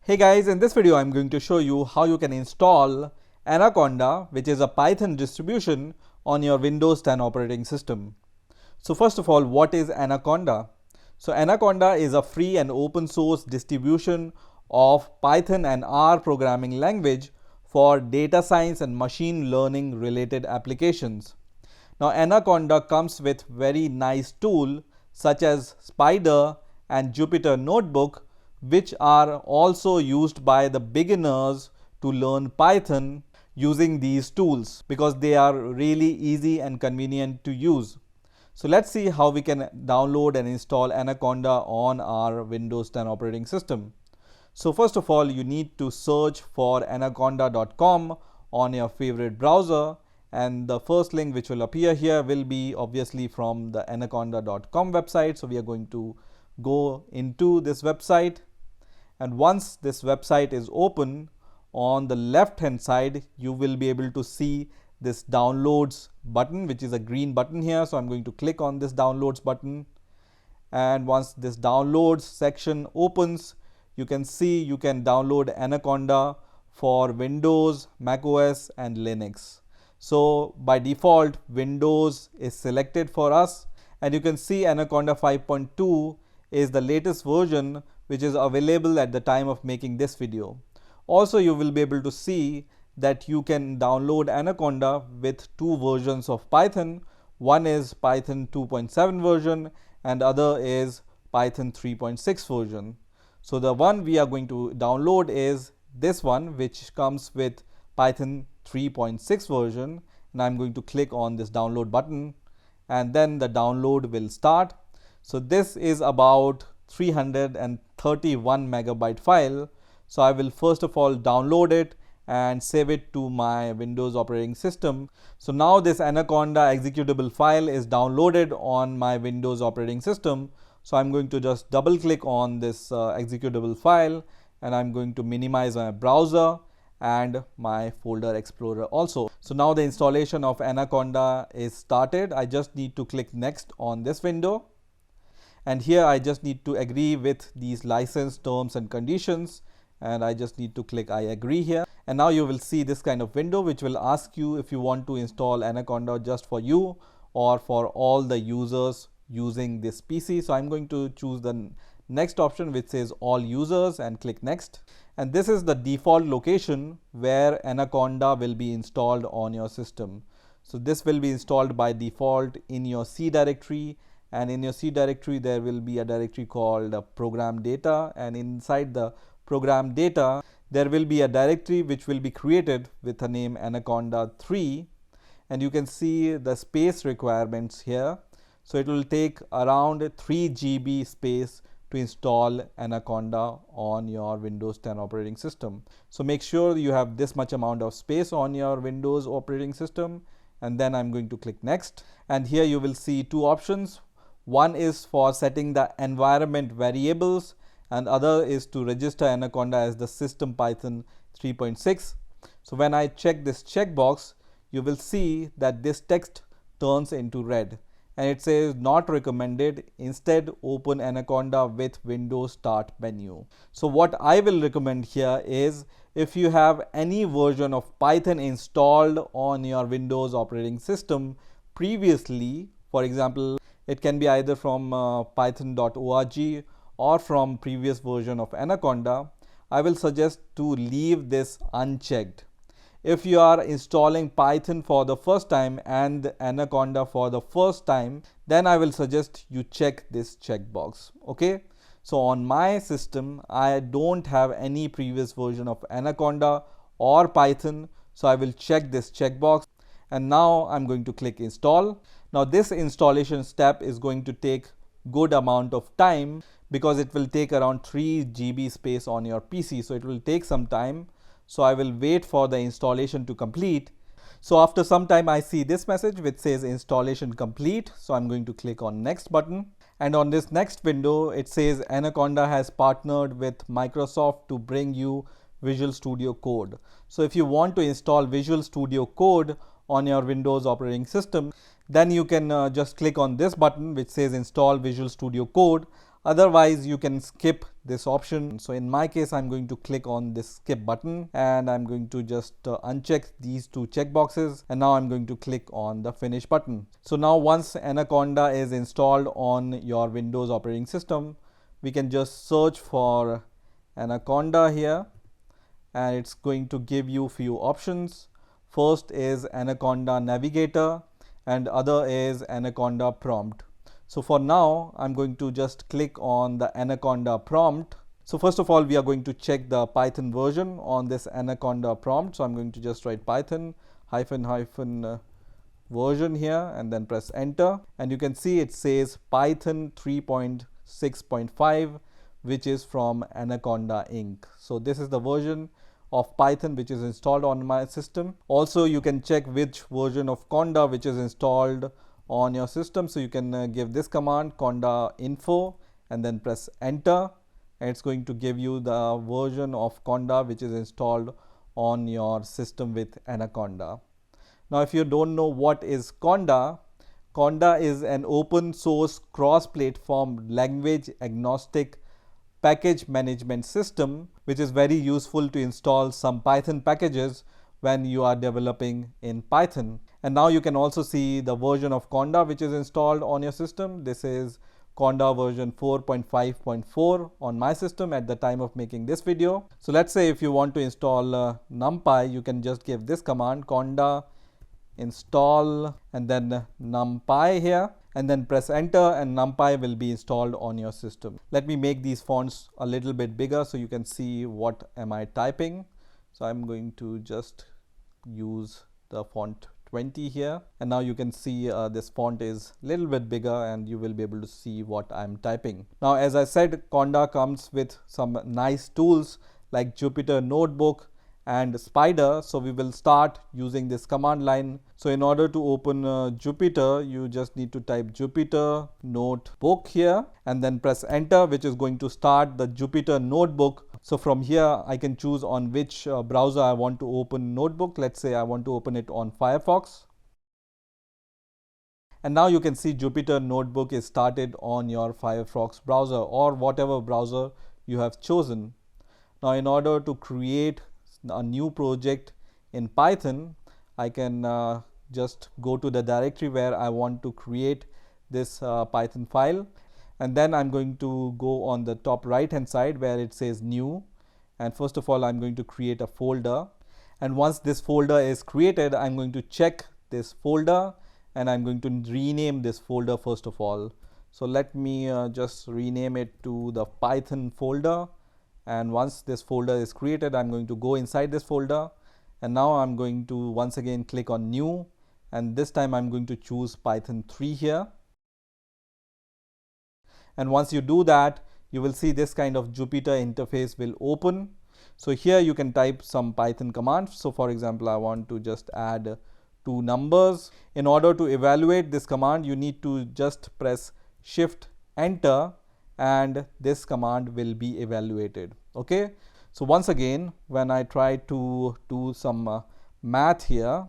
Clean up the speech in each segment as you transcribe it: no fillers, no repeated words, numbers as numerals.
Hey guys, in this video I'm going to show you how you can install Anaconda, which is a Python distribution on your Windows 10 operating system. So first of all, what is Anaconda? So Anaconda is a free and open source distribution of Python and R programming language for data science and machine learning related applications. Now Anaconda comes with very nice tools such as Spyder and Jupyter Notebook, which are also used by the beginners to learn Python using these tools because they are really easy and convenient to use. So let's see how we can download and install Anaconda on our Windows 10 operating system. So first of all, you need to search for anaconda.com on your favorite browser, and the first link which will appear here will be obviously from the anaconda.com website. So we are going to go into this website. And once this website is open, on the left hand side you will be able to see this downloads button, which is a green button here. So I'm going to click on this downloads button, and once this downloads section opens, you can see you can download Anaconda for Windows, macOS and Linux. So by default Windows is selected for us, and you can see Anaconda 5.2 is the latest version which is available at the time of making this video. Also, you will be able to see that you can download Anaconda with two versions of Python. One is Python 2.7 version and other is Python 3.6 version. So the one we are going to download is this one, which comes with Python 3.6 version, and I'm going to click on this download button and then the download will start. So this is about 331 megabyte file. So I will first of all download it and save it to my Windows operating system. So now this Anaconda executable file is downloaded on my Windows operating system. So I'm going to just double click on this executable file, and I'm going to minimize my browser and my folder explorer also. So now the installation of Anaconda is started. I just need to click next on this window. And here I just need to agree with these license terms and conditions, and I just need to click I agree here. And now you will see this kind of window which will ask you if you want to install Anaconda just for you or for all the users using this PC. So I'm going to choose the next option which says all users and click next. And this is the default location where Anaconda will be installed on your system. So this will be installed by default in your C directory. And in your C directory, there will be a directory called program data. And inside the program data, there will be a directory which will be created with a name Anaconda 3. And you can see the space requirements here. So it will take around 3 GB space to install Anaconda on your Windows 10 operating system. So make sure you have this much amount of space on your Windows operating system. And then I'm going to click next. And here you will see two options. One is for setting the environment variables, and other is to register Anaconda as the system Python 3.6. So when I check this checkbox, you will see that this text turns into red and it says not recommended. Instead, open Anaconda with Windows Start menu. So what I will recommend here is, if you have any version of Python installed on your Windows operating system previously, for example, it can be either from python.org or from previous version of Anaconda, I will suggest to leave this unchecked. If you are installing Python for the first time and Anaconda for the first time, then I will suggest you check this checkbox. Okay. So on my system, I don't have any previous version of Anaconda or Python. So I will check this checkbox. And now I'm going to click install. Now this installation step is going to take good amount of time because it will take around 3 GB space on your PC. So it will take some time. So I will wait for the installation to complete. So after some time I see this message which says installation complete. So I'm going to click on next button. And on this next window, it says Anaconda has partnered with Microsoft to bring you Visual Studio Code. So if you want to install Visual Studio Code on your Windows operating system, then you can just click on this button which says install Visual Studio Code. Otherwise, you can skip this option. So in my case, I'm going to click on this skip button and I'm going to just uncheck these two checkboxes, and now I'm going to click on the finish button. So now once Anaconda is installed on your Windows operating system, we can just search for Anaconda here, and it's going to give you few options. First is Anaconda Navigator and other is Anaconda Prompt. So for now, I'm going to just click on the Anaconda Prompt. So first of all, we are going to check the Python version on this Anaconda prompt. So I'm going to just write Python -- version here and then press enter. And you can see it says Python 3.6.5, which is from Anaconda Inc. So this is the version of Python which is installed on my system. Also, you can check which version of Conda which is installed on your system. So you can give this command conda info and then press enter, and it's going to give you the version of Conda which is installed on your system with Anaconda. Now if you don't know what is Conda, Conda is an open source cross-platform language agnostic package management system which is very useful to install some Python packages when you are developing in Python. And now you can also see the version of Conda which is installed on your system. This is Conda version 4.5.4 on my system at the time of making this video. So let's say if you want to install Numpy, you can just give this command conda install and then Numpy here, and then press enter, and Numpy will be installed on your system. Let me make these fonts a little bit bigger so you can see what am I typing. So I'm going to just use the font 20 here, and now you can see this font is a little bit bigger and you will be able to see what I'm typing. Now as I said, Conda comes with some nice tools like Jupyter Notebook and Spyder. So we will start using this command line. So in order to open Jupyter, you just need to type Jupyter Notebook here and then press enter, which is going to start the Jupyter Notebook. So from here I can choose on which browser I want to open Notebook. Let's say I want to open it on Firefox. And now you can see Jupyter Notebook is started on your Firefox browser or whatever browser you have chosen. Now in order to create a new project in Python, I can just go to the directory where I want to create this Python file, and then I'm going to go on the top right hand side where it says new, and first of all I'm going to create a folder, and once this folder is created I'm going to check this folder and I'm going to rename this folder first of all. So let me just rename it to the Python folder. And once this folder is created, I'm going to go inside this folder, and now I'm going to once again click on new, and this time I'm going to choose Python 3 here. And once you do that, you will see this kind of Jupyter interface will open. So here you can type some Python commands. So for example, I want to just add 2 numbers. In order to evaluate this command, you need to just press Shift Enter, and this command will be evaluated. Okay, so once again when I try to do some math here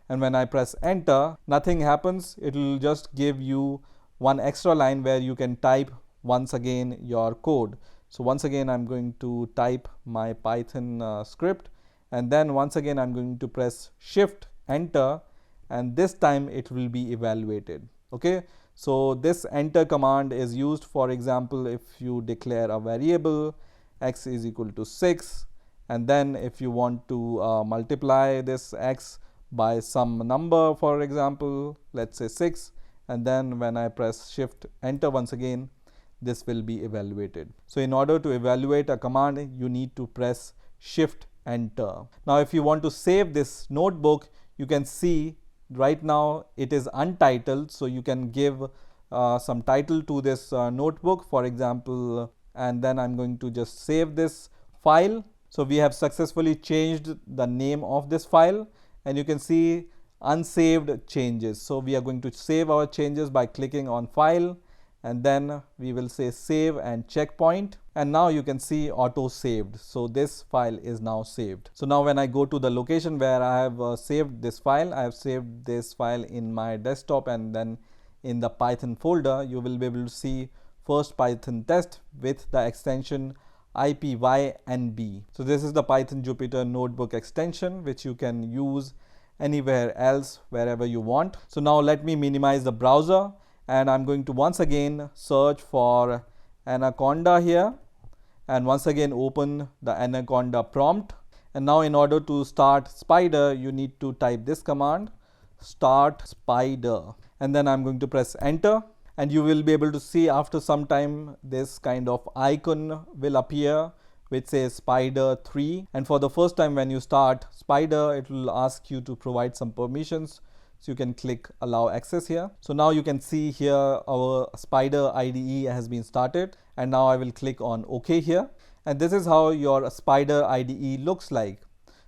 and when I press enter, nothing happens. It will just give you one extra line where you can type once again your code. So once again I'm going to type my Python script, and then once again I'm going to press Shift Enter, and this time it will be evaluated. Okay, so this enter command is used, for example, if you declare a variable x is equal to 6, and then if you want to multiply this x by some number, for example, let's say 6, and then when I press Shift Enter once again, this will be evaluated. So in order to evaluate a command, you need to press Shift Enter. Now if you want to save this notebook, you can see right now it is untitled, so you can give some title to this notebook, for example, and then I'm going to just save this file. So we have successfully changed the name of this file, and you can see unsaved changes. So we are going to save our changes by clicking on file, and then we will say save and checkpoint, and now you can see auto saved. So this file is now saved. So now when I go to the location where I have saved this file, I have saved this file in my desktop, and then in the Python folder you will be able to see first Python test with the extension IPYNB. So this is the Python Jupyter Notebook extension which you can use anywhere else wherever you want. So now let me minimize the browser and I'm going to once again search for Anaconda here and once again open the Anaconda prompt. And now in order to start Spyder, you need to type this command, start Spyder, and then I'm going to press enter, and you will be able to see after some time this kind of icon will appear which says Spider 3, and for the first time when you start Spyder, it will ask you to provide some permissions. So you can click allow access here. So now you can see here our Spider IDE has been started, and now I will click on OK here. And this is how your Spider IDE looks like.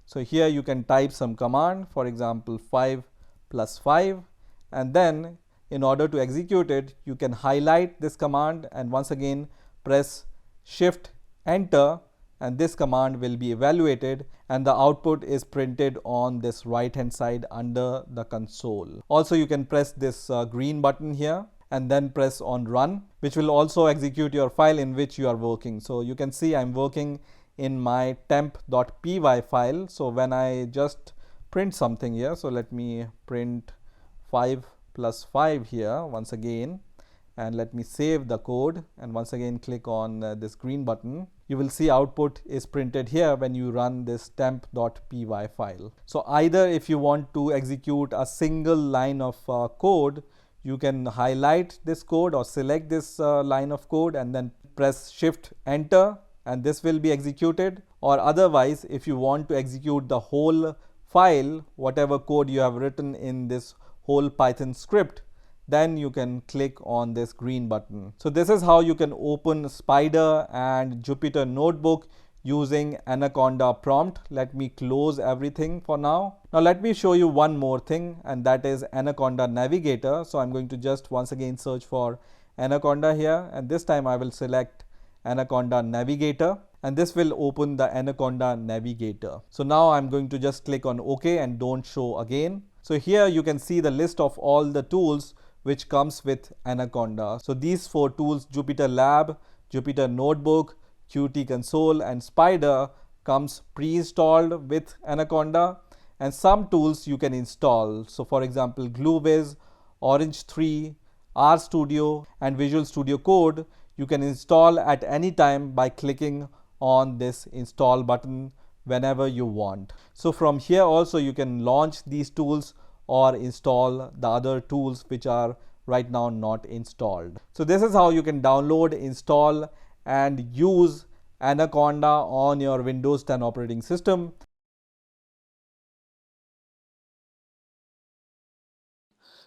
So here you can type some command, for example 5 plus 5, and then in order to execute it, you can highlight this command and once again press Shift Enter, and this command will be evaluated and the output is printed on this right hand side under the console. Also you can press this green button here and then press on run, which will also execute your file in which you are working. So you can see I'm working in my temp.py file. So when I just print something here, so let me print 5 plus 5 here once again, and let me save the code and once again click on this green button. You will see output is printed here when you run this temp.py file. So either if you want to execute a single line of code, you can highlight this code or select this line of code and then press Shift Enter, and this will be executed. Or otherwise, if you want to execute the whole file, whatever code you have written in this whole Python script, then you can click on this green button. So this is how you can open Spyder and Jupyter Notebook using Anaconda prompt. Let me close everything for now. Now let me show you one more thing, and that is Anaconda Navigator. So I'm going to just once again search for Anaconda here, and this time I will select Anaconda Navigator, and this will open the Anaconda Navigator. So now I'm going to just click on OK and don't show again. So here you can see the list of all the tools which comes with Anaconda. So these 4 tools, JupyterLab, Jupyter Notebook, QtConsole and Spyder, comes pre-installed with Anaconda, and some tools you can install. So for example Glueviz, Orange 3, Rstudio and Visual Studio Code you can install at any time by clicking on this install button whenever you want. So from here also you can launch these tools or install the other tools which are right now not installed. So this is how you can download, install and use Anaconda on your Windows 10 operating system.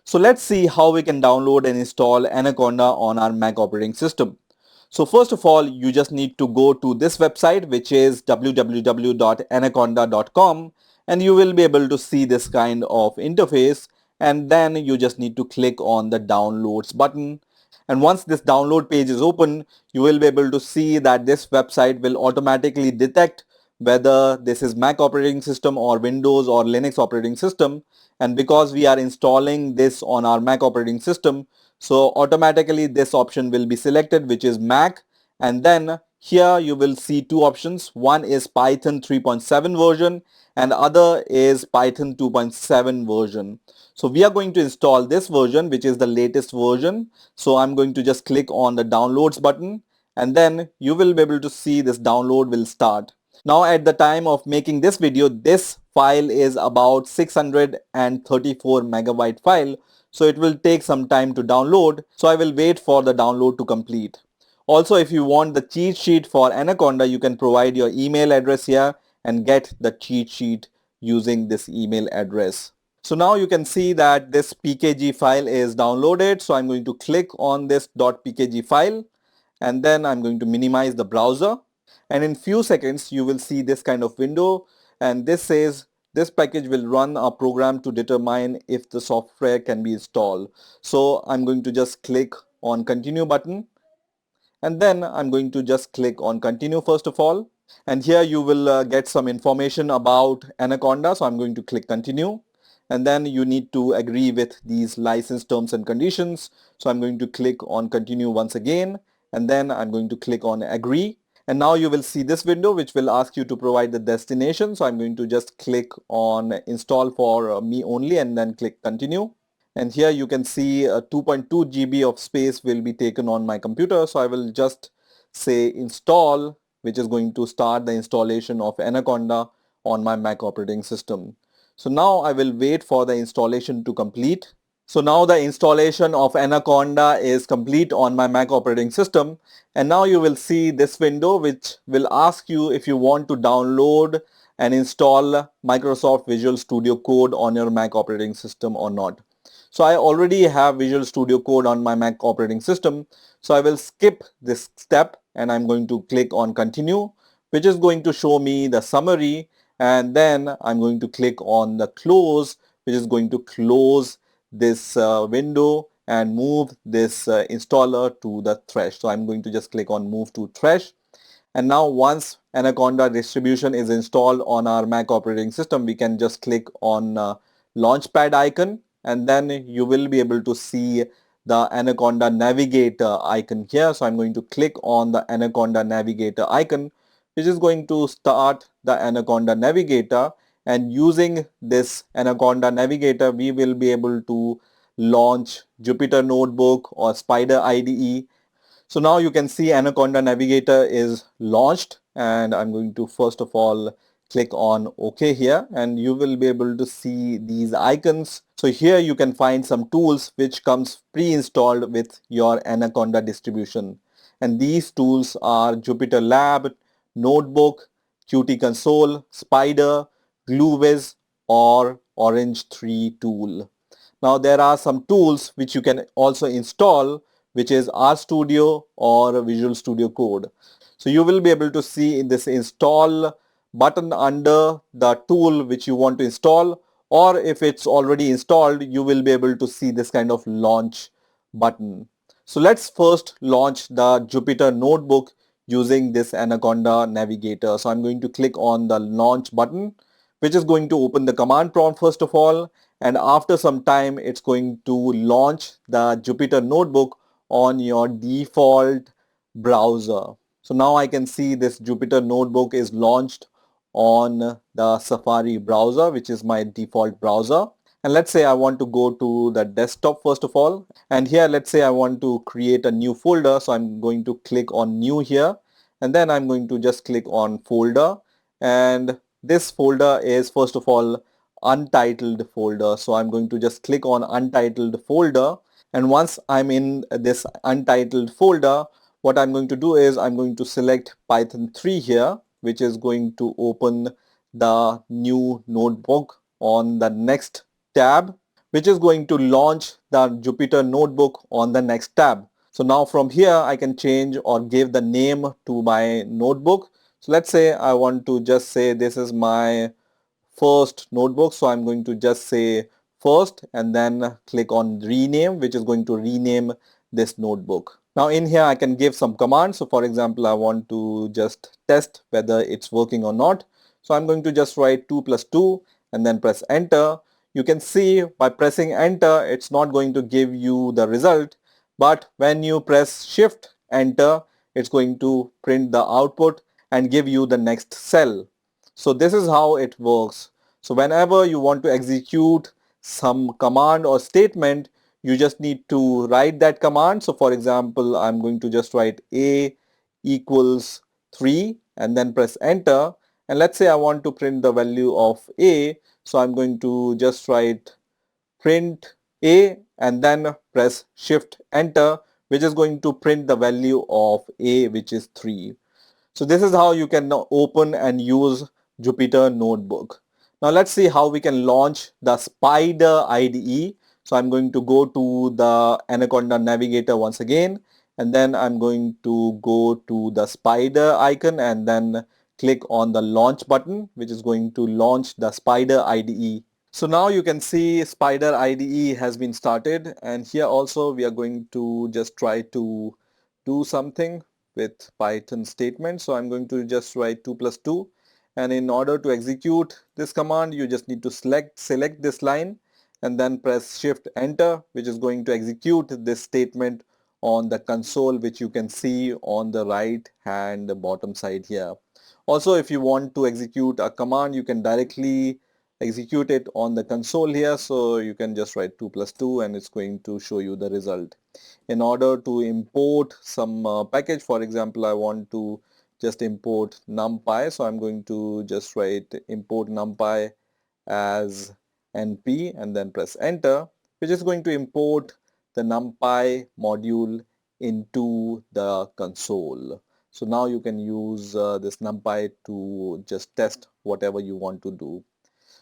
So let's see how we can download and install Anaconda on our Mac operating system. So first of all, you just need to go to this website, which is www.anaconda.com, and you will be able to see this kind of interface, and then you just need to click on the downloads button. And once this download page is open, you will be able to see that this website will automatically detect whether this is Mac operating system or Windows or Linux operating system. And because we are installing this on our Mac operating system, so automatically this option will be selected, which is Mac. And then here you will see 2 options. One is Python 3.7 version and other is Python 2.7 version. So we are going to install this version, which is the latest version. So I'm going to just click on the downloads button, and then you will be able to see this download will start. Now at the time of making this video, this file is about 634 megabyte file. So it will take some time to download. So I will wait for the download to complete. Also, if you want the cheat sheet for Anaconda, you can provide your email address here and get the cheat sheet using this email address. So now you can see that this pkg file is downloaded. So I'm going to click on this .pkg file, and then I'm going to minimize the browser. And in few seconds you will see this kind of window, and this says this package will run a program to determine if the software can be installed. So I'm going to just click on continue button, and then I'm going to just click on continue first of all. And here you will get some information about Anaconda. So I'm going to click continue, and then you need to agree with these license terms and conditions. So I'm going to click on continue once again, and then I'm going to click on agree. And now you will see this window which will ask you to provide the destination. So I'm going to just click on install for me only and then click continue. And here you can see 2.2 GB of space will be taken on my computer. So I will just say install, which is going to start the installation of Anaconda on my Mac operating system. So now I will wait for the installation to complete. So now the installation of Anaconda is complete on my Mac operating system, and now you will see this window which will ask you if you want to download and install Microsoft Visual Studio Code on your Mac operating system or not. So I already have Visual Studio Code on my Mac operating system, so I will skip this step and I'm going to click on continue, which is going to show me the summary, and then I'm going to click on the close, which is going to close this window and move this installer to the thresh. So I'm going to just click on move to thresh. And now once Anaconda distribution is installed on our Mac operating system, we can just click on launchpad icon, and then you will be able to see the Anaconda Navigator icon here. So I'm going to click on the Anaconda Navigator icon, which is going to start the Anaconda Navigator. And using this Anaconda Navigator, we will be able to launch Jupyter Notebook or Spider Ide. So now you can see Anaconda Navigator is launched, and I'm going to first of all click on OK here, and you will be able to see these icons. So here you can find some tools which comes pre-installed with your Anaconda distribution. And these tools are JupyterLab, Notebook, QtConsole, Spyder, Glueviz, or Orange 3 tool. Now there are some tools which you can also install, which is Rstudio or Visual Studio Code. So you will be able to see in this install button under the tool which you want to install, or if it's already installed, you will be able to see this kind of launch button. So let's first launch the Jupyter Notebook using this Anaconda Navigator. So I'm going to click on the launch button, which is going to open the command prompt first of all, and after some time it's going to launch the Jupyter Notebook on your default browser. So now I can see this Jupyter Notebook is launched on the Safari browser, which is my default browser. And let's say I want to go to the desktop first of all, and here let's say I want to create a new folder. So I'm going to click on new here, and then I'm going to just click on folder, and this folder is first of all untitled folder. So I'm going to just click on untitled folder, and once I'm in this untitled folder, what I'm going to do is I'm going to select Python 3 here, which is going to open the new notebook on the next tab, which is going to launch the Jupyter Notebook on the next tab. So now from here I can change or give the name to my notebook. So let's say I want to just say this is my first notebook. So I'm going to just say first and then click on rename, which is going to rename this notebook. Now in here I can give some commands. So for example, I want to just test whether it's working or not. So I'm going to just write 2 plus 2 and then press enter. You can see by pressing enter, it's not going to give you the result, but when you press shift enter, it's going to print the output and give you the next cell. So this is how it works. So whenever you want to execute some command or statement, you just need to write that command. So for example, I'm going to just write a equals 3 and then press enter. And let's say I want to print the value of a. So I'm going to just write print a and then press shift enter, which is going to print the value of a, which is 3. So this is how you can now open and use Jupyter Notebook. Now let's see how we can launch the Spider IDE. So I'm going to go to the Anaconda Navigator once again, and then I'm going to go to the Spider icon and then click on the launch button, which is going to launch the Spider IDE. So now you can see Spider IDE has been started, and here also we are going to just try to do something with Python statement. So I'm going to just write 2 plus 2, and in order to execute this command you just need to select this line and then press shift enter, which is going to execute this statement on the console, which you can see on the right hand bottom side here. Also, if you want to execute a command, you can directly execute it on the console here. So you can just write 2 plus 2 and it's going to show you the result. In order to import some package, for example, I want to just import numpy, so I'm going to just write import numpy as np and then press enter, which is going to import the numpy module into the console. So now you can use this numpy to just test whatever you want to do.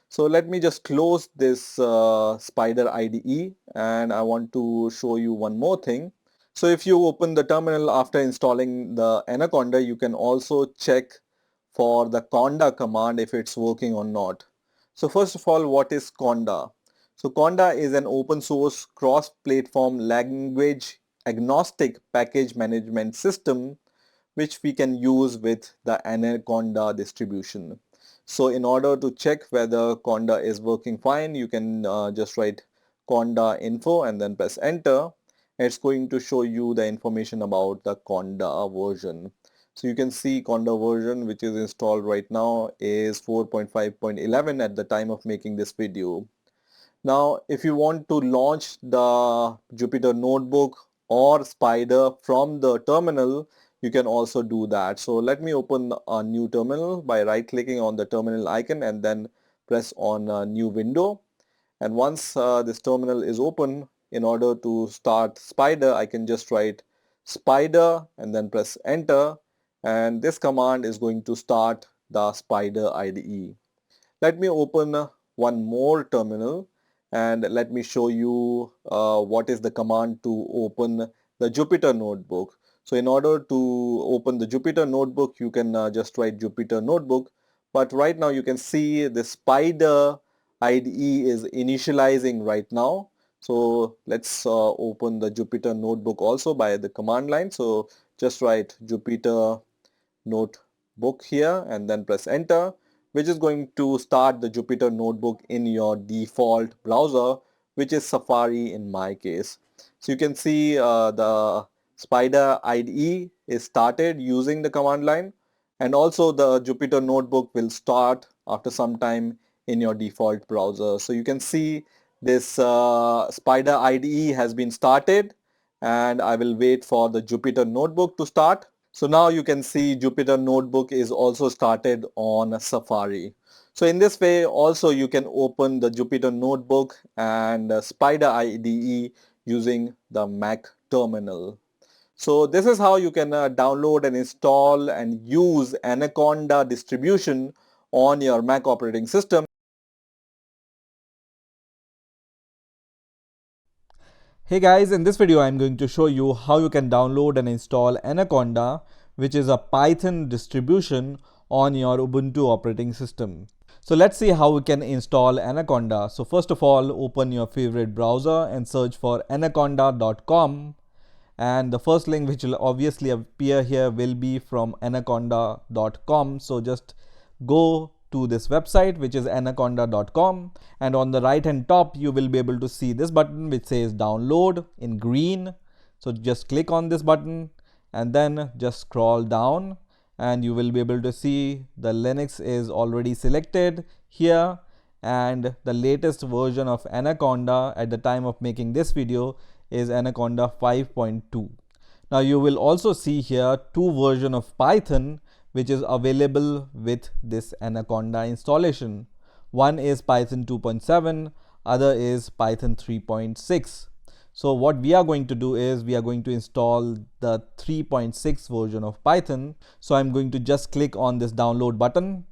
So let me just close this Spider Ide, and I want to show you one more thing. So if you open the terminal after installing the Anaconda, you can also check for the Conda command if it's working or not. So first of all, what is Conda? So Conda is an open source cross-platform language agnostic package management system which we can use with the Anaconda distribution. So in order to check whether Conda is working fine, you can just write Conda info and then press enter. It's going to show you the information about the Conda version. So you can see Conda version, which is installed right now, is 4.5.11 at the time of making this video. Now, if you want to launch the Jupyter Notebook or Spyder from the terminal, you can also do that. So let me open a new terminal by right-clicking on the terminal icon and then press on a new window. And once this terminal is open, in order to start Spyder, I can just write Spyder and then press enter. And this command is going to start the Spider Ide. Let me open one more terminal and let me show you what is the command to open the Jupyter Notebook. So in order to open the Jupyter Notebook, you can just write Jupyter Notebook. But right now you can see the Spider IDE is initializing right now. So let's open the Jupyter Notebook also by the command line. So just write Jupyter Notebook here and then press enter, which is going to start the Jupyter Notebook in your default browser, which is Safari in my case. So you can see the Spider IDE is started using the command line, and also the Jupyter Notebook will start after some time in your default browser. So you can see this Spider IDE has been started, and I will wait for the Jupyter Notebook to start. So now you can see Jupyter Notebook is also started on Safari. So in this way also you can open the Jupyter Notebook and Spider IDE using the Mac terminal. So this is how you can download and install and use Anaconda distribution on your Mac operating system. Hey guys, in this video I'm going to show you how you can download and install Anaconda, which is a Python distribution on your Ubuntu operating system. So let's see how we can install Anaconda. So first of all, open your favorite browser and search for anaconda.com, and the first link which will obviously appear here will be from anaconda.com. So just go to this website, which is anaconda.com, and on the right hand top you will be able to see this button which says download in green. So just click on this button and then just scroll down and you will be able to see the Linux is already selected here, and the latest version of Anaconda at the time of making this video is Anaconda 5.2. Now you will also see here two versions of Python which is available with this Anaconda installation. One is Python 2.7, other is Python 3.6. So what we are going to do is we are going to install the 3.6 version of Python. So I'm going to just click on this download button,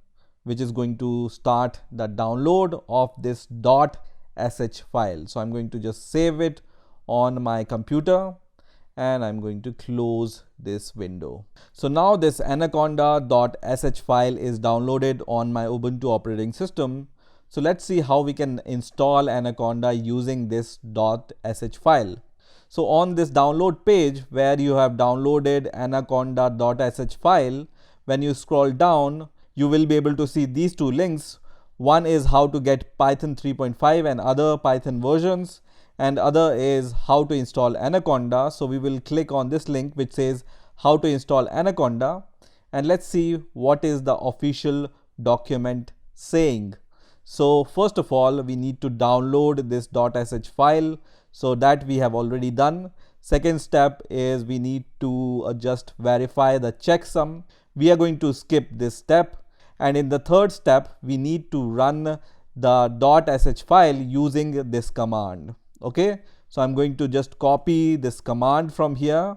which is going to start the download of this .sh file. So I'm going to just save it on my computer and I'm going to close this window. So now this anaconda.sh file is downloaded on my Ubuntu operating system. So let's see how we can install Anaconda using this .sh file. So on this download page where you have downloaded anaconda.sh file, when you scroll down, you will be able to see these two links. One is how to get Python 3.5 and other Python versions, and other is how to install Anaconda. So we will click on this link which says how to install Anaconda, and let's see what is the official document saying. So first of all, we need to download this .sh file, so that we have already done. Second step is we need to just verify the checksum. We are going to skip this step, and in the third step we need to run the .sh file using this command. Okay, so I'm going to just copy this command from here,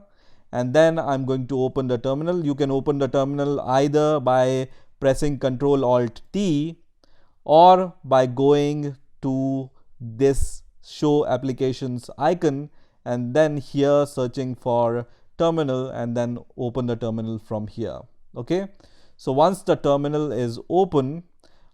and then I'm going to open the terminal. You can open the terminal either by pressing Ctrl-Alt-T or by going to this show applications icon and then here searching for terminal and then open the terminal from here. Okay, so once the terminal is open,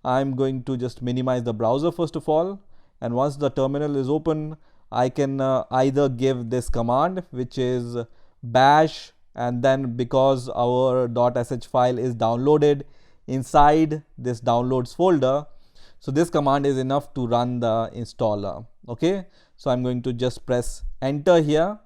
I'm going to just minimize the browser first of all, and once the terminal is open, I can either give this command which is bash, and then because our .sh file is downloaded inside this downloads folder, so this command is enough to run the installer. Okay, so I'm going to just press enter here,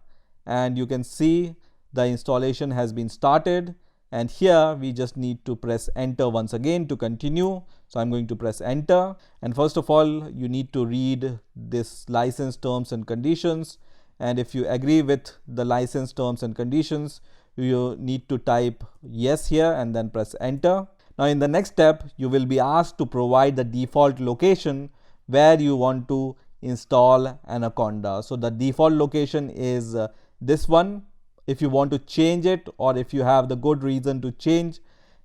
and you can see the installation has been started, and here we just need to press enter once again to continue. So I'm going to press enter, and first of all you need to read this license terms and conditions, and if you agree with the license terms and conditions, you need to type yes here and then press enter. Now in the next step, you will be asked to provide the default location where you want to install Anaconda. So the default location is this one. If you want to change it, or if you have the good reason to change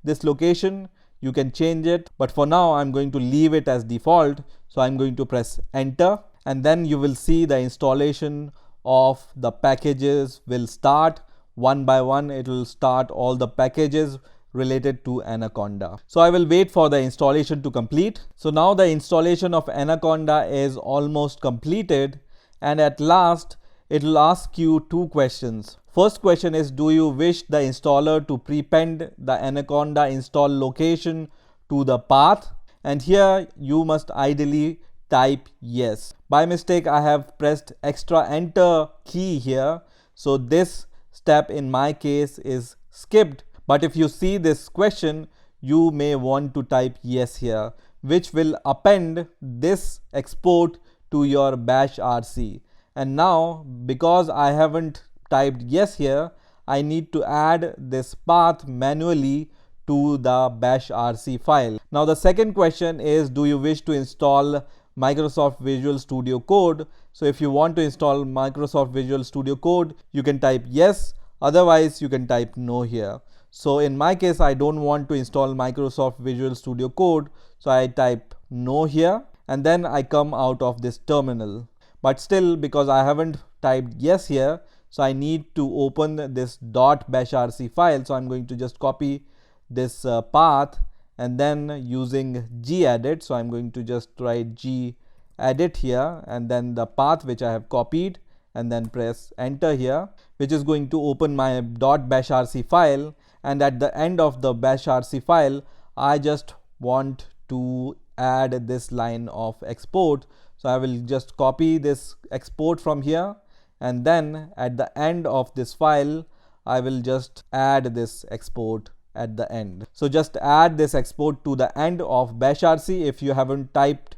this location, you can change it, but for now I'm going to leave it as default. So I'm going to press enter, and then you will see the installation of the packages will start one by one. It will start all the packages related to Anaconda. So I will wait for the installation to complete. So now the installation of Anaconda is almost completed, and at last it will ask you two questions. First question is, do you wish the installer to prepend the Anaconda install location to the path? And here you must ideally type yes. By mistake I have pressed extra enter key here, so this step in my case is skipped. But if you see this question, you may want to type yes here, which will append this export to your bash rc. And now because I haven't typed yes here, I need to add this path manually to the bash rc file. Now the second question is, do you wish to install Microsoft Visual Studio Code? So if you want to install Microsoft Visual Studio Code, you can type yes, otherwise you can type no here. So in my case, I don't want to install Microsoft Visual Studio Code, so I type no here, and then I come out of this terminal. But still, because I haven't typed yes here, so I need to open this .bashrc file. So I'm going to just copy this path, and then using gedit, so I'm going to just write gedit here, and then the path which I have copied, and then press enter here, which is going to open my .bashrc file. And at the end of the bashrc file, I just want to add this line of export. So I will just copy this export from here, and then at the end of this file, I will just add this export at the end. So just add this export to the end of bashrc if you haven't typed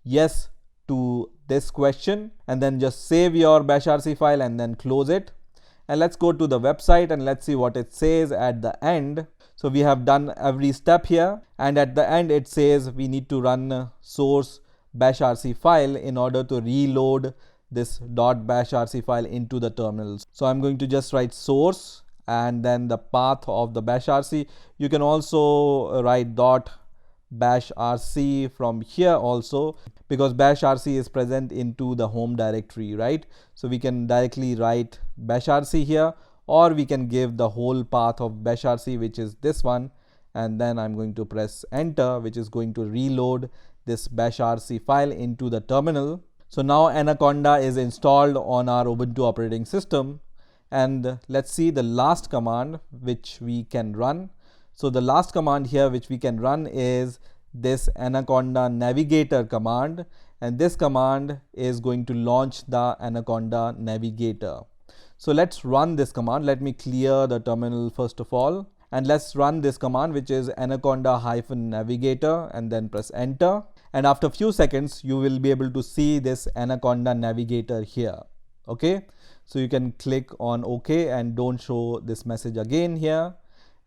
yes to this question, and then just save your bashrc file and then close it. And let's go to the website and let's see what it says at the end. So we have done every step here, and at the end it says we need to run source bashrc file in order to reload this .bashrc file into the terminals. So I'm going to just write source and then the path of the bashrc. You can also write .bashrc from here also, because bashrc is present into the home directory, right? So we can directly write bashrc here, or we can give the whole path of bashrc, which is this one, and then I'm going to press enter, which is going to reload this bashrc file into the terminal. So now Anaconda is installed on our Ubuntu operating system, and let's see the last command which we can run. So the last command here which we can run is this Anaconda Navigator command, and this command is going to launch the Anaconda Navigator. So let's run this command. Let me clear the terminal first of all, and let's run this command, which is Anaconda-Navigator, and then press enter. And after a few seconds you will be able to see this Anaconda Navigator here. Okay, so you can click on OK and don't show this message again here,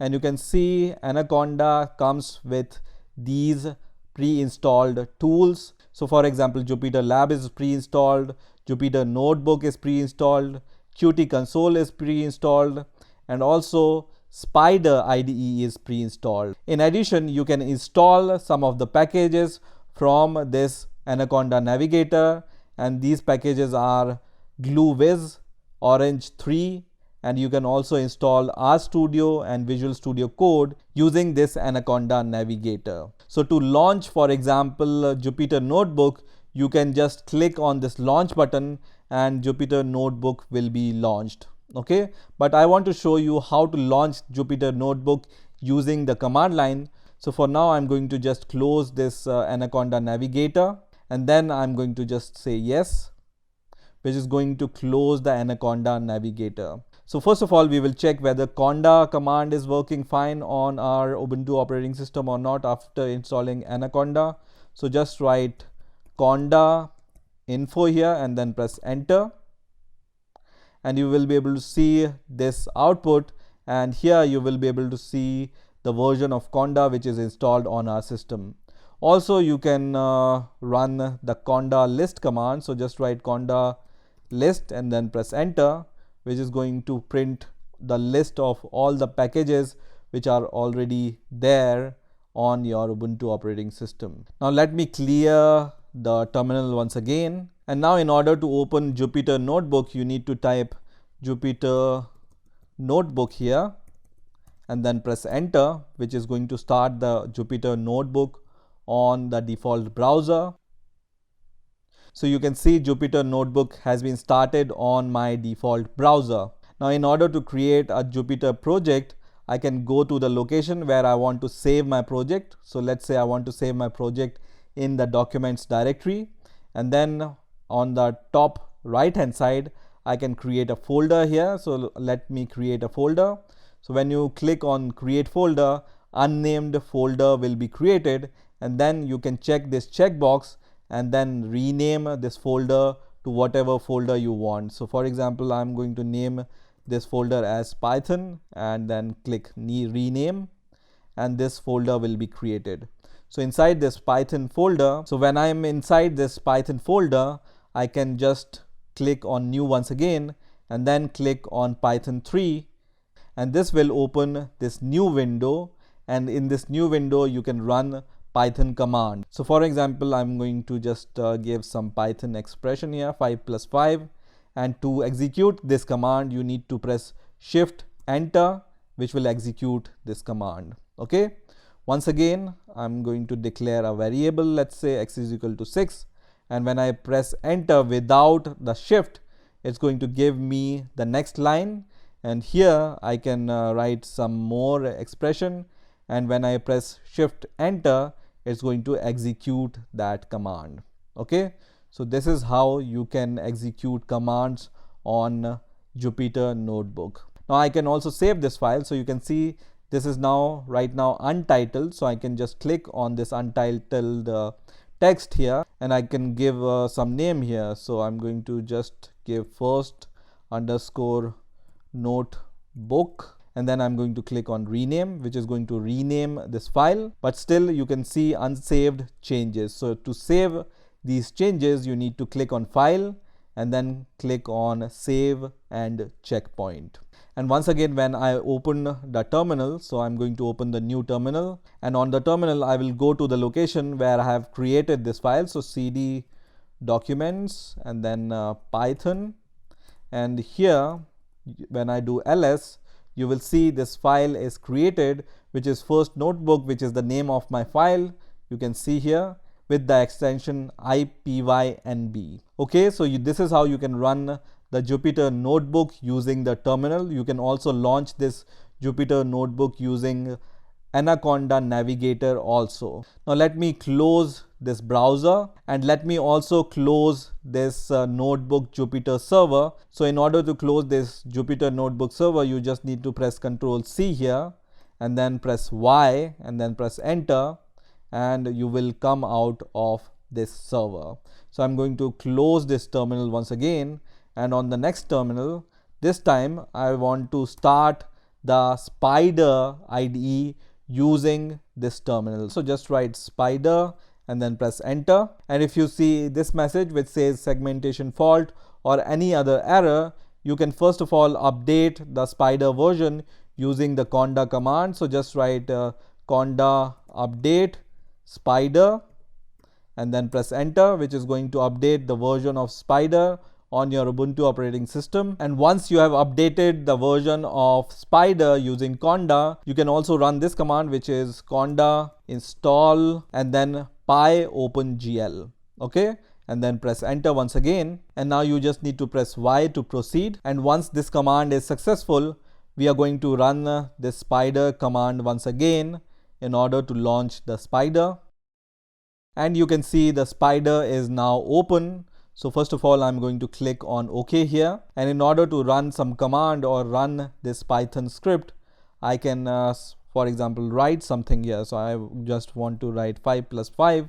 and you can see Anaconda comes with these pre-installed tools. So for example, JupyterLab is pre-installed, Jupyter Notebook is pre-installed, QtConsole is pre-installed, and also Spider Ide is pre-installed. In addition, you can install some of the packages from this Anaconda Navigator, and these packages are Glueviz, Orange 3, and you can also install Rstudio and Visual Studio Code using this Anaconda Navigator. So to launch, for example, Jupyter Notebook, you can just click on this launch button and Jupyter Notebook will be launched. Okay, but I want to show you how to launch Jupyter Notebook using the command line. So for now, I'm going to just close this Anaconda Navigator, and then I'm going to just say yes, which is going to close the Anaconda Navigator. So first of all, we will check whether Conda command is working fine on our Ubuntu operating system or not after installing Anaconda. So just write Conda info here and then press enter, and you will be able to see this output, and here you will be able to see the version of Conda which is installed on our system. Also, you can run the Conda list command. So just write Conda list and then press enter, which is going to print the list of all the packages which are already there on your Ubuntu operating system. Now let me clear the terminal once again, and now in order to open Jupyter Notebook, you need to type Jupyter Notebook here and then press enter, which is going to start the Jupyter Notebook on the default browser. So you can see Jupyter Notebook has been started on my default browser. Now in order to create a Jupyter project, I can go to the location where I want to save my project. So let's say I want to save my project in the documents directory, and then on the top right hand side I can create a folder here. So let me create a folder. So when you click on create folder, unnamed folder will be created, and then you can check this checkbox and then rename this folder to whatever folder you want. So for example, I'm going to name this folder as Python and then click rename, and this folder will be created. So inside this Python folder, so when I'm inside this Python folder, I can just click on new once again and then click on Python 3, and this will open this new window, and in this new window you can run Python command. So for example, I'm going to just give some Python expression here, 5 plus 5, and to execute this command you need to press shift enter, which will execute this command. Okay, once again I'm going to declare a variable, let's say x is equal to 6, and when I press enter without the shift, it's going to give me the next line, and here I can write some more expression, and when I press shift enter, it's going to execute that command. Okay, so this is how you can execute commands on Jupyter Notebook. Now I can also save this file. So you can see this is now right now untitled, so I can just click on this untitled text here, and I can give some name here. So I'm going to just give first underscore notebook, and then I'm going to click on rename, which is going to rename this file, but still you can see unsaved changes. So to save these changes, you need to click on file and then click on save and checkpoint. And once again, when I open the terminal, so I'm going to open the new terminal, and on the terminal I will go to the location where I have created this file. So cd documents and then Python, and here when I do ls, you will see this file is created, which is first notebook, which is the name of my file. You can see here with the extension ipynb. Okay, so this is how you can run the Jupyter Notebook using the terminal. You can also launch this Jupyter Notebook using Anaconda Navigator also. Now let me close this browser and let me also close this notebook Jupyter server. So in order to close this Jupyter Notebook server, you just need to press Ctrl C here and then press Y and then press enter, and you will come out of this server. So I'm going to close this terminal once again, and on the next terminal, this time I want to start the Spider Ide using this terminal. So just write Spider and then press enter, and if you see this message which says segmentation fault or any other error, you can first of all update the Spider version using the Conda command. So just write Conda update Spider and then press enter, which is going to update the version of Spider on your Ubuntu operating system. And once you have updated the version of Spider using Conda, you can also run this command, which is Conda install and then pyopengl. Okay, and then press enter once again, and now you just need to press Y to proceed. And once this command is successful, we are going to run this Spider command once again in order to launch the Spider. And you can see the Spider is now open. So first of all, I'm going to click on OK here, and in order to run some command or run this Python script, I can for example write something here. So I just want to write 5 plus 5,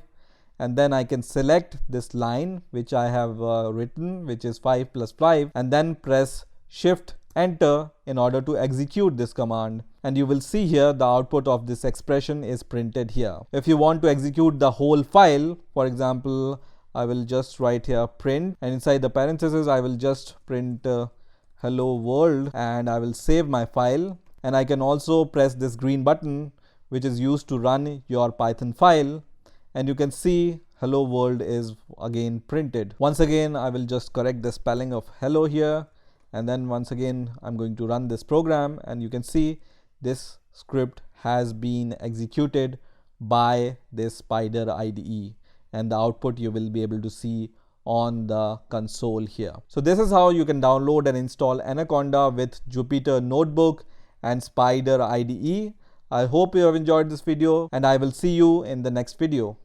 and then I can select this line which I have written, which is 5 plus 5, and then press Shift Enter in order to execute this command, and you will see here the output of this expression is printed here. If you want to execute the whole file, for example, I will just write here print, and inside the parentheses I will just print hello world, and I will save my file. And I can also press this green button which is used to run your Python file, and you can see hello world is again printed. Once again, I will just correct the spelling of hello here, and then once again I'm going to run this program, and you can see this script has been executed by this Spider IDE, and the output you will be able to see on the console here. So this is how you can download and install Anaconda with Jupyter Notebook and Spider IDE. I hope you have enjoyed this video, and I will see you in the next video.